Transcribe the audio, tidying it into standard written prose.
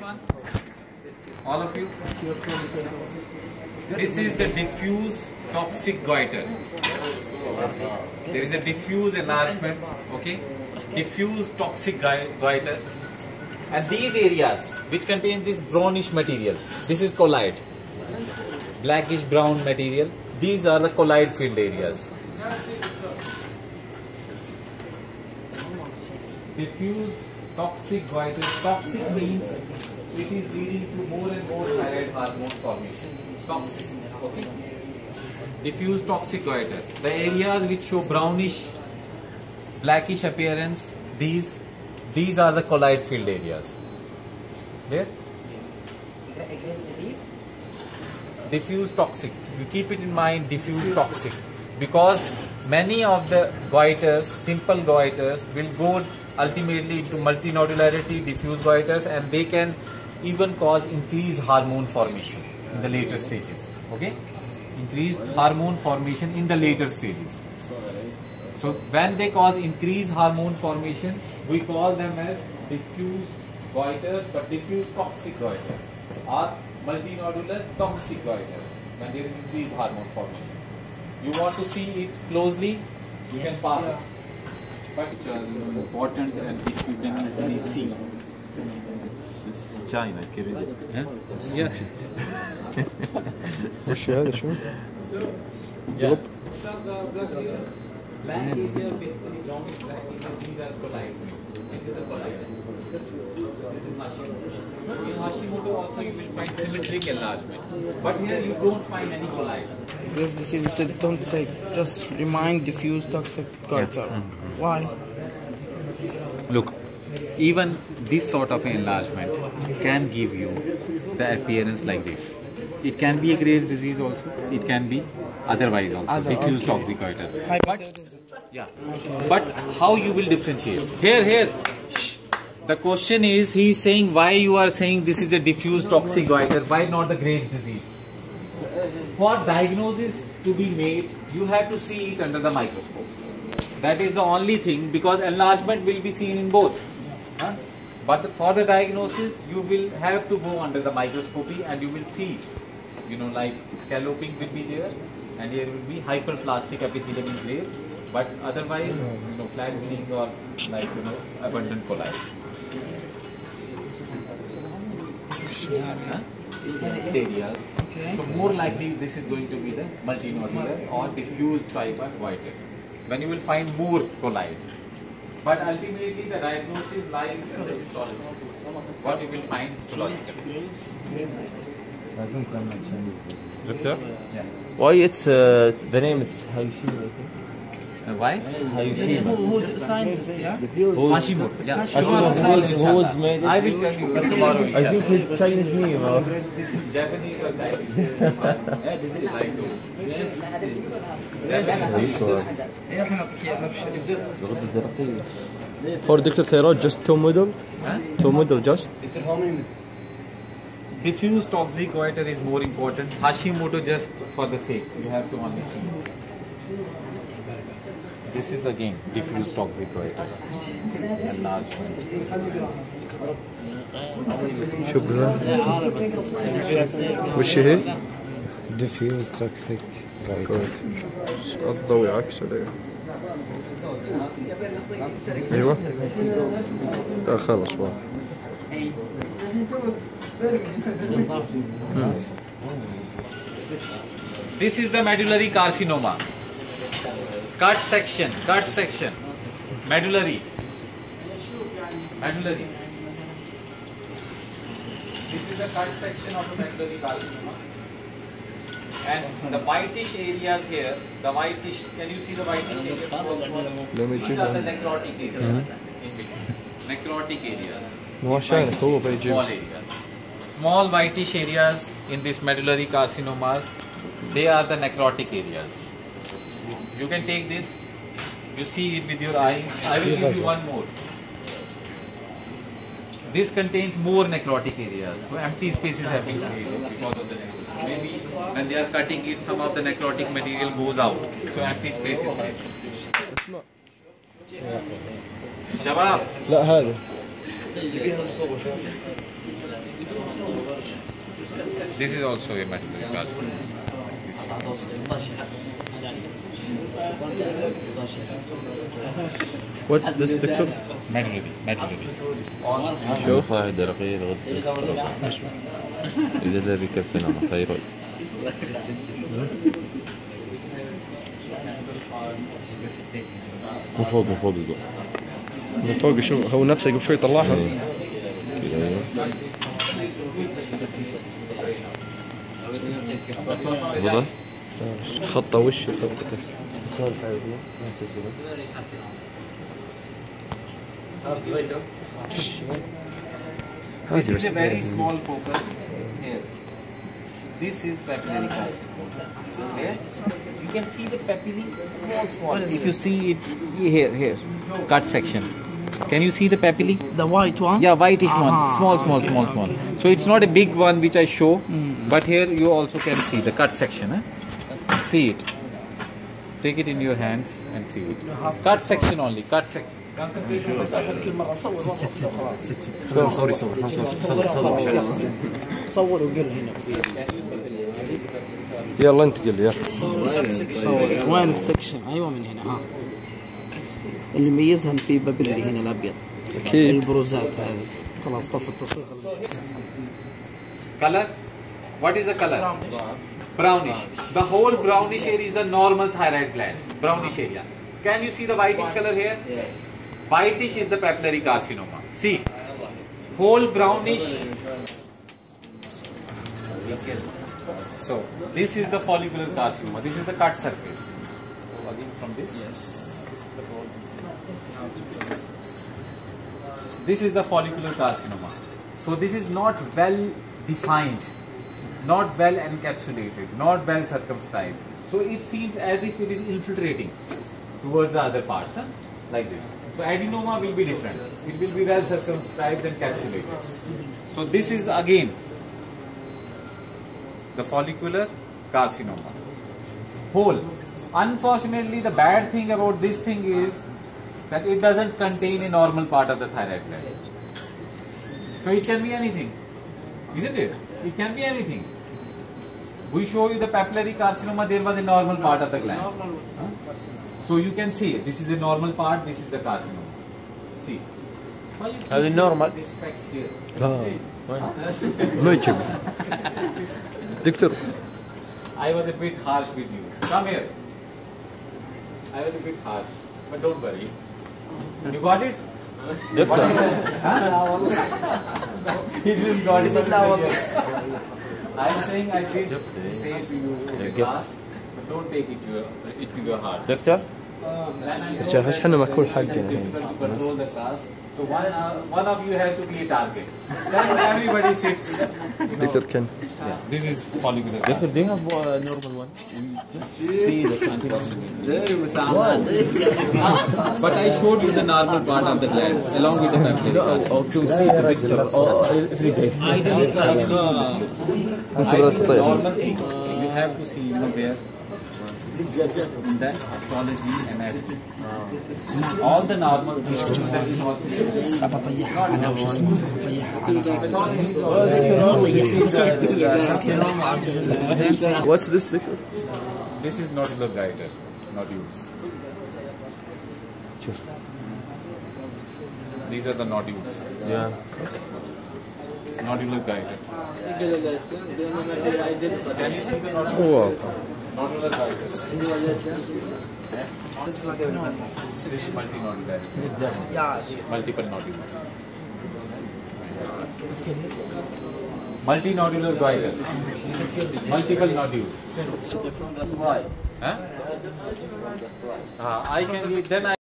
one? All of you? This is the diffuse toxic goiter. There is a diffuse enlargement, okay? Diffuse toxic goiter. And these areas which contain this brownish material, this is colloid. Blackish brown material. These are the colloid filled areas. Diffuse toxic goiter. Toxic means it is leading to more and more thyroid hormone formation. Toxic, okay? Diffuse toxic goiter. The areas which show brownish, blackish appearance, these are the colloid filled areas. Clear? Diffuse toxic. You keep it in mind, diffuse toxic. Because many of the goiters, simple goiters, will go ultimately into multinodularity, diffuse goiters, and they can even cause increased hormone formation in the later stages. Okay? Increased hormone formation in the later stages. So when they cause increased hormone formation, we call them as diffuse goiters, but diffuse toxic goiters or multinodular toxic goiters when there is increased hormone formation. You want to see it closely, you can pass it. But which are important and which you can easily see. This is China, كبيرة. Yeah. وش هذا شو؟ Yeah. Black area basically brownish black area. These are colloid. This is the colloid. This is Hashimoto. In Hashimoto also you will find symmetric enlargement, but here you don't find any colloid. Because this is, don't say, just remind diffuse toxic goiter. Why? Look, even this sort of enlargement can give you the appearance like this. It can be a Graves' disease also. It can be otherwise also. Diffuse toxic goiter. Yeah. But how you will differentiate? Here. Shh. The question is, he is saying why you are saying this is a diffuse toxic goiter. Why not the Graves' disease? For diagnosis to be made, you have to see it under the microscope. That is the only thing, because enlargement will be seen in both. But for the diagnosis, you will have to go under the microscopy and you will see, like scalloping will be there, and here will be hyperplastic epithelium in Graves, but otherwise, flattening or abundant colloid. Areas. Okay. So more likely this is going to be the multinodular or diffuse type of goiter, when you will find more colloid. But ultimately the diagnosis lies in the histology. What you will find histologically. Doctor? Yeah. Why it's the name it's Hashimoto? Why? Who scientist, yeah? Hashimoto. Yeah. Who's made it? I will tell you tomorrow. I think his Chinese name. This is Japanese or Chinese. Yeah, this is like those. For Dr. Thyroid, just two model? Two model just? Diffuse toxic goiter is more important. Hashimoto just for the sake. You have to only see. This is again diffuse toxic goiter. Enlargement. شكرا. وش هي؟ diffuse toxic goiter. الضوء عكس عليه. ايوه. لا خلص واحد. This is the medullary carcinoma. Cut section, medullary. This is the cut section of the medullary carcinoma. And the whitish areas here, can you see the whitish areas? These are the necrotic areas in between. Necrotic areas. Small areas. Small whitish areas in this medullary carcinomas, they are the necrotic areas. You can take this, you see it with your eyes. I will give you one more. This contains more necrotic areas, so empty spaces have been created because of the necrosis. Maybe when they are cutting it, some of the necrotic material goes out, so empty space is created. Shabab. لا هذا This is also a medullary carcinoma. What's this, doctor? Medullary. شوف درقية إذا الذي كالسينما thyroid. من فوق يقول. من فوق شو هو نفسه قبل شوي طلعها. كذا أيوه. بضل خطه وش خطه سولف عليه ما سجلت. This is a very small focus here. This is papillary carcinoma. Here, you can see the papillae, small. If you see it here, cut section. Can you see the papillae? The white one? Yeah, whitish one, small. So it's not a big one which I show, but here you also can see the cut section. See it. Take it in your hands and see it. Cut section only, cut section. صوري صور وقل هنا يلا انت قل يلا. وين السكشن؟ ايوه من هنا. ها اللي يميزها في بابلي هنا الابيض. اكيد البروزات هذه. خلاص طف التصوير. Color? What is the color? Brownish. The whole brownish area is the normal thyroid gland. Brownish area. Can you see the whitish color here? Yes. Whitish is the papillary carcinoma. See, whole brownish. So this is the follicular carcinoma. This is the cut surface. Again from this. Yes. This is the follicular carcinoma. So this is not well defined, not well encapsulated, not well circumscribed. So it seems as if it is infiltrating towards the other parts, like this. So adenoma will be different. It will be well circumscribed and capsulated. So this is again the follicular carcinoma. Whole. Unfortunately, the bad thing about this thing is that it doesn't contain a normal part of the thyroid gland. So it can be anything, isn't it? It can be anything. We show you the papillary carcinoma, there was a normal part of the gland. So you can see it. This is the normal part, this is the carcinoma. See. هذه normal. This specs here. ما يجيب. دكتور. I was a bit harsh with you. Come here. I was a bit harsh, but don't worry. You got it? دكتور. He didn't got it. I'm saying I did say to you in the class, but don't take it to your heart. دكتور. شوف ايش احنا ماكول حقنا الحين. Control the class. So one of you has to be a target. Then everybody sits. دكتور كن. This is follicular. دكتور do you have a normal one? We just see the But I showed you the normal part of the gland along with the papillary. or to see the picture every day. I didn't like the normal things. You have to see there. In the astrology and everything. All the normal things that is not clear. بطيحها على وش اسمه بطيحها على What's this liquid? This is nodular goiter, nodules. These are the nodules. Yeah. Nodular goiter. Can you see the nodules? Wow. Nodular goiters. This is multinodular. Multiple nodules. Multinodular goiter. Multiple nodules. from the slide. Huh? I can give, then I